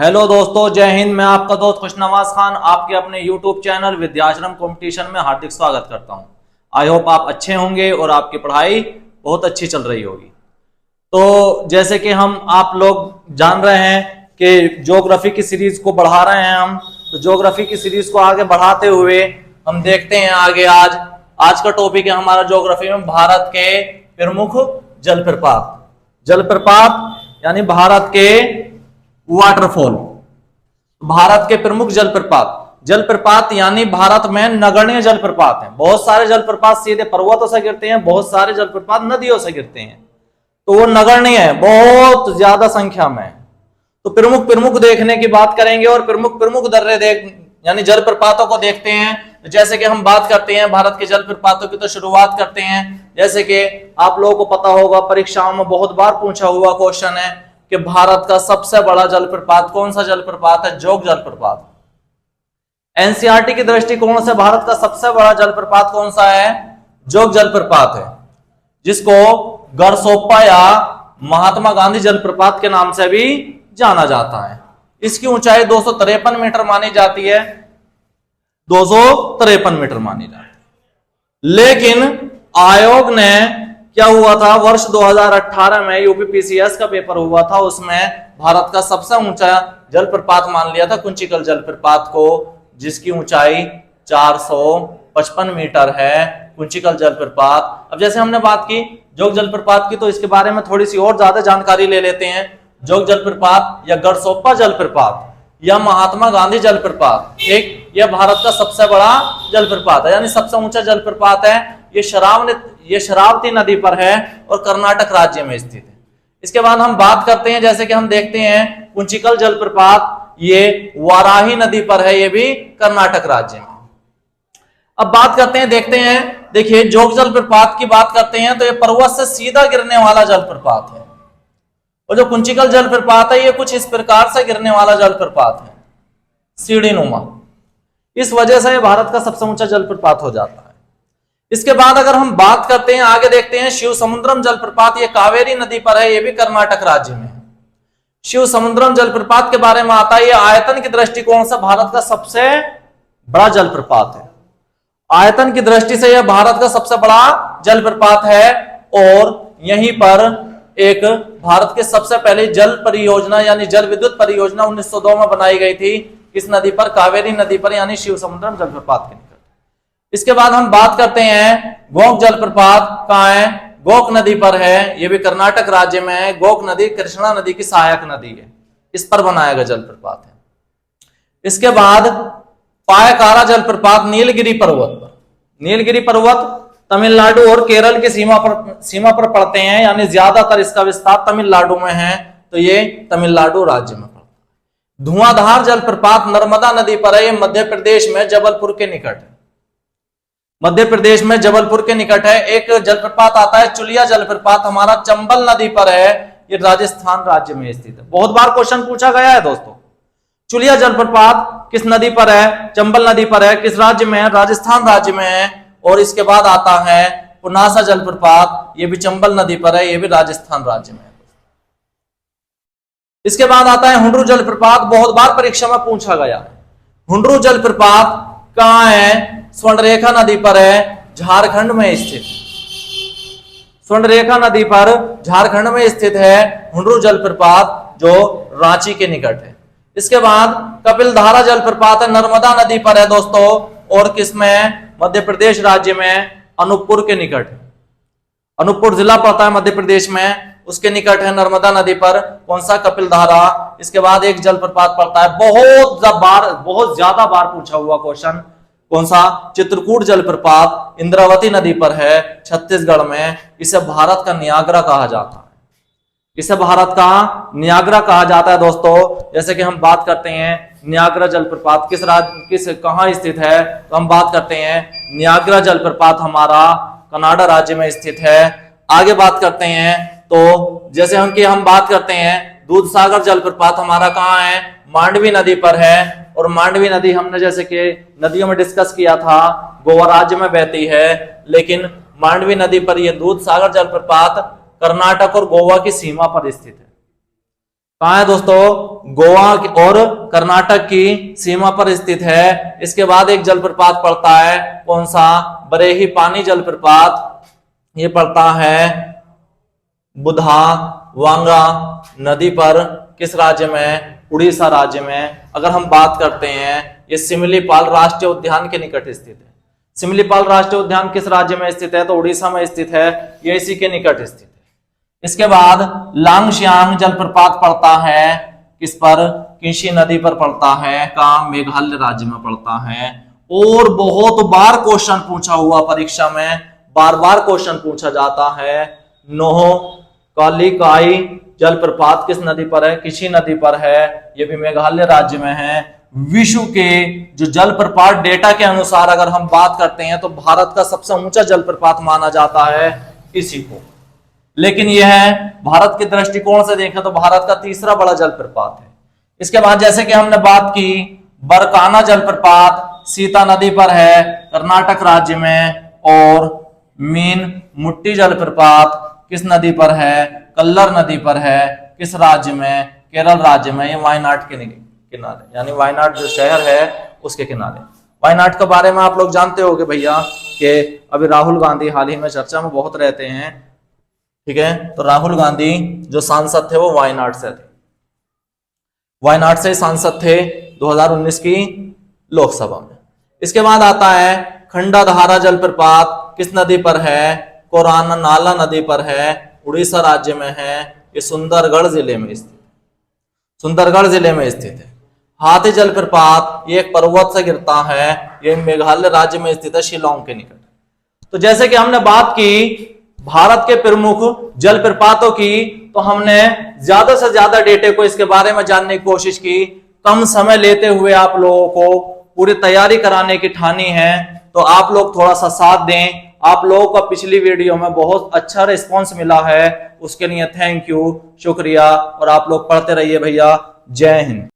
Hello दोस्तों, जय हिंद। मैं आपका दोस्त खुशनवाज खान आपके अपने यूट्यूब चैनल विद्याश्रम कंपटीशन में हार्दिक स्वागत करता हूं। आई होप आप अच्छे होंगे और आपकी पढ़ाई बहुत अच्छी चल रही होगी। तो जैसे कि हम आप लोग जान रहे हैं कि ज्योग्राफी की सीरीज को बढ़ा रहे हैं हम। तो ज्योग्राफी की सीरीज को आगे बढ़ाते हुए हम देखते हैं आगे आज का टॉपिक है हमारा ज्योग्राफी में भारत के प्रमुख जलप्रपात। जलप्रपात यानी भारत के वाटरफॉल, भारत के प्रमुख जलप्रपात। जलप्रपात यानी भारत में नगण्य जलप्रपात हैं। बहुत सारे जलप्रपात सीधे पर्वतों से गिरते हैं, बहुत सारे जलप्रपात नदियों से गिरते हैं, तो वो नगण्य है, बहुत ज्यादा संख्या में। तो प्रमुख प्रमुख देखने की बात करेंगे और प्रमुख प्रमुख दर्रे यानी जलप्रपातों को देखते हैं। जैसे कि हम बात करते हैं भारत के जलप्रपातों की, तो शुरुआत करते हैं। जैसे कि आप लोगों को पता होगा, परीक्षाओं में बहुत बार पूछा हुआ क्वेश्चन है कि भारत का सबसे बड़ा जलप्रपात कौन सा जलप्रपात है? जोग जलप्रपात। एनसीईआरटी की दृष्टिकोण से भारत का सबसे बड़ा जलप्रपात कौन सा है? जोग जलप्रपात है, जिसको गरसोप्पा या महात्मा गांधी जलप्रपात के नाम से भी जाना जाता है। इसकी ऊंचाई 253 मीटर मानी जाती है, 253 मीटर मानी जाती है। लेकिन आयोग ने क्या हुआ था, वर्ष 2018 में यूपीपीसीएस का पेपर हुआ था, उसमें भारत का सबसे ऊंचा जलप्रपात मान लिया था कुंचिकल जलप्रपात को, जिसकी ऊंचाई 455 मीटर है कुंचिकल जलप्रपात। अब जैसे हमने बात की जोग जलप्रपात की, तो इसके बारे में थोड़ी सी और ज्यादा जानकारी ले लेते हैं। जोग जलप्रपात या गरसोप्पा जलप्रपात या महात्मा गांधी जलप्रपात, एक यह भारत का सबसे बड़ा जलप्रपात है, यानी सबसे ऊंचा जलप्रपात है। ये शरावती नदी पर है और कर्नाटक राज्य में स्थित है। इसके बाद हम बात करते हैं, जैसे कि हम देखते हैं कुंचिकल जलप्रपात, ये वाराही नदी पर है, ये भी कर्नाटक राज्य में। अब बात करते हैं, देखते हैं, देखिए जोग जलप्रपात की बात करते हैं तो ये पर्वत से सीधा गिरने वाला जलप्रपात है, और जो कुंचिकल जलप्रपात है ये कुछ इस प्रकार से गिरने वाला जलप्रपात है, सीढ़ी नुमा। इस वजह से भारत का सबसे ऊंचा जलप्रपात हो जाता है। इसके बाद अगर हम बात करते हैं, आगे देखते हैं शिव समुद्रम जलप्रपात, ये कावेरी नदी पर है, ये भी कर्नाटक राज्य में है। शिव समुद्रम जलप्रपात के बारे में आता है, ये आयतन की दृष्टिकोण से भारत का सबसे बड़ा जलप्रपात है। आयतन की दृष्टि से यह भारत का सबसे बड़ा जलप्रपात है, और यहीं पर एक भारत के सबसे पहले जल परियोजना यानी जल विद्युत परियोजना 1902 में बनाई गई थी। किस नदी पर? कावेरी नदी पर, यानी शिव समुद्रम जलप्रपात के निकट। इसके बाद हम बात करते हैं गोक जलप्रपात, कहां है? गोक नदी पर है, यह भी कर्नाटक राज्य में है। गोक नदी कृष्णा नदी की सहायक नदी है, इस पर बनाया गया जलप्रपात है। इसके बाद पायकारा जलप्रपात नीलगिरी पर्वत पर। नीलगिरी पर्वत तमिलनाडु और केरल की सीमा पर पड़ते हैं, यानी ज्यादातर इसका विस्तार तमिलनाडु में है, तो ये तमिलनाडु राज्य में पड़ता है। धुआंधार जलप्रपात नर्मदा नदी पर है, ये मध्य प्रदेश में जबलपुर के निकट है। मध्य प्रदेश में जबलपुर के निकट है। एक जलप्रपात आता है चुलिया जलप्रपात, हमारा चंबल नदी पर है, ये राजस्थान राज्य में स्थित है। बहुत बार क्वेश्चन पूछा गया है दोस्तों। चुलिया जलप्रपात किस नदी पर है? चंबल नदी पर है। किस राज्य में है? राजस्थान राज्य में है। और इसके बाद आता है पुनासा जलप्रपात, ये भी चंबल नदी पर है, ये भी राजस्थान राज्य में है। इसके बाद आता है हुंड्रू जलप्रपात, बहुत बार परीक्षा में पूछा गया है। हुंड्रू जलप्रपात कहां है? स्वर्णरेखा नदी पर है, झारखंड में स्थित। स्वर्णरेखा नदी पर झारखंड में स्थित है हुंड्रू जलप्रपात, जो रांची के निकट है। इसके बाद कपिलधारा जलप्रपात है, नर्मदा नदी पर है दोस्तों, और किसमें? मध्य प्रदेश राज्य में, अनूपपुर के निकट है। अनूपपुर जिला पड़ता है मध्य प्रदेश में, उसके निकट है नर्मदा नदी पर। कौन सा? कपिलधारा। इसके बाद एक जलप्रपात पड़ता है, बहुत ज्यादा बार पूछा हुआ क्वेश्चन, कौन सा? चित्रकूट जलप्रपात, इंद्रावती नदी पर है, छत्तीसगढ़ में। इसे भारत का नियाग्रा कहा जाता है। इसे भारत का नियाग्रा कहा जाता है दोस्तों। जैसे कि हम बात करते हैं नियाग्रा जलप्रपात कहां स्थित है, तो हम बात करते हैं नियाग्रा जलप्रपात हमारा कनाडा राज्य में स्थित है। आगे बात करते हैं, तो जैसे हम बात करते हैं दूधसागर जलप्रपात हमारा कहां है? मांडवी नदी पर है, और मांडवी नदी हमने जैसे कि नदियों में डिस्कस किया था, गोवा राज्य में बहती है, लेकिन मांडवी नदी पर यह दूधसागर जलप्रपात कर्नाटक और गोवा की सीमा पर स्थित है। कहाँ है दोस्तों, गोवा और कर्नाटक की सीमा पर स्थित है। इसके बाद एक जलप्रपात पड़ता है, कौन सा, बरेही पानी जलप्रपात। ये पड़ता है बुधा वांगा नदी पर, किस राज्य में, उड़ीसा राज्य में। अगर हम बात करते हैं, ये सिमलीपाल राष्ट्रीय उद्यान के निकट स्थित है। सिमलीपाल राष्ट्रीय उद्यान किस राज्य में स्थित है, तो उड़ीसा में स्थित है, ये इसी के निकट स्थित है। इसके बाद लांगश्यांग जलप्रपात पड़ता है, किस पर, किसी नदी पर पड़ता है, कहां, मेघालय राज्य में पड़ता है। और बहुत बार क्वेश्चन पूछा हुआ परीक्षा में, बार बार क्वेश्चन पूछा जाता है, नोहो कालिकाई जलप्रपात किस नदी पर है, किसी नदी पर है, यह भी मेघालय राज्य में है। विश्व के जो जलप्रपात डेटा के अनुसार अगर हम बात करते हैं तो भारत का सबसे ऊंचा जलप्रपात माना जाता है इसी को, लेकिन यह भारत के दृष्टिकोण से देखें तो भारत का तीसरा बड़ा जलप्रपात है। इसके बाद जैसे कि हमने बात की, बरकाना जलप्रपात सीता नदी पर है, कर्नाटक राज्य में। और मीन मुट्टी जलप्रपात किस नदी पर है, कल्लर नदी पर है, किस राज्य में, केरल राज्य में। ये वायनाड के किनारे, यानी वायनाड जो शहर है उसके किनारे। वायनाड के बारे में आप लोग जानते होंगे भैया कि अभी राहुल गांधी हाल ही में चर्चा में बहुत रहते हैं, ठीक है। तो राहुल गांधी जो सांसद थे वो वायनाड से थे, वायनाड से सांसद थे 2019 की लोकसभा में। इसके बाद आता है खंडाधारा जलप्रपात, किस नदी पर है, कोराना नाला नदी पर है, उड़ीसा राज्य में है। ये सुंदरगढ़ जिले में स्थित, सुंदरगढ़ जिले में स्थित है। हाथी जलप्रपात ये एक पर्वत से गिरता है, ये मेघालय राज्य में स्थित है, शिलोंग के निकट। तो जैसे कि हमने बात की भारत के प्रमुख जलप्रपातों की, तो हमने ज्यादा से ज्यादा डेटे को इसके बारे में जानने की कोशिश की, कम समय लेते हुए आप लोगों को पूरी तैयारी कराने की ठानी है। तो आप लोग थोड़ा सा साथ दें। आप लोगों का पिछली वीडियो में बहुत अच्छा रिस्पांस मिला है, उसके लिए थैंक यू, शुक्रिया। और आप लोग पढ़ते रहिए भैया। जय हिंद।